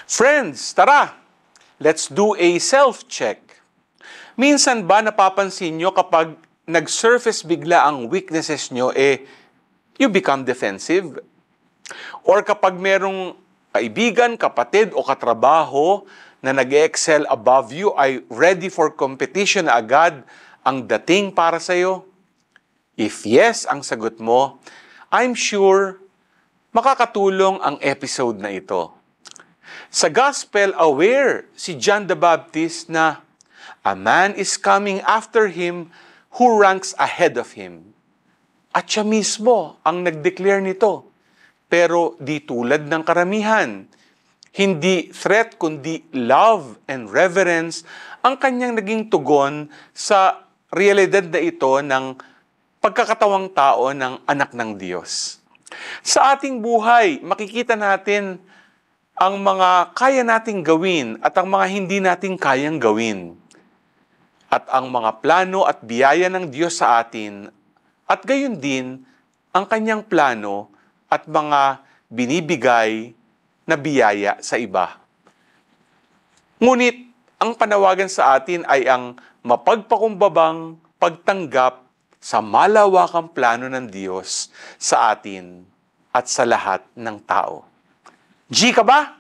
Friends, tara! Let's do a self-check. Minsan ba napapansin nyo kapag nag-surface bigla ang weaknesses nyo, you become defensive? Or kapag merong kaibigan, kapatid o katrabaho na nag-excel above you, ay ready for competition na agad ang dating para sa'yo? If yes ang sagot mo, I'm sure makakatulong ang episode na ito. Sa Gospel, aware si John the Baptist na a man is coming after him who ranks ahead of him. At siya mismo ang nag-declare nito. Pero di tulad ng karamihan. Hindi threat kundi love and reverence ang kanyang naging tugon sa realidad na ito ng pagkakatawang tao ng anak ng Diyos. Sa ating buhay, makikita natin ang mga kaya nating gawin at ang mga hindi nating kayang gawin. At ang mga plano at biyaya ng Diyos sa atin, at gayon din ang kanyang plano at mga binibigay na biyaya sa iba. Ngunit, ang panawagan sa atin ay ang mapagpakumbabang pagtanggap sa malawakang plano ng Diyos sa atin at sa lahat ng tao. G ka ba?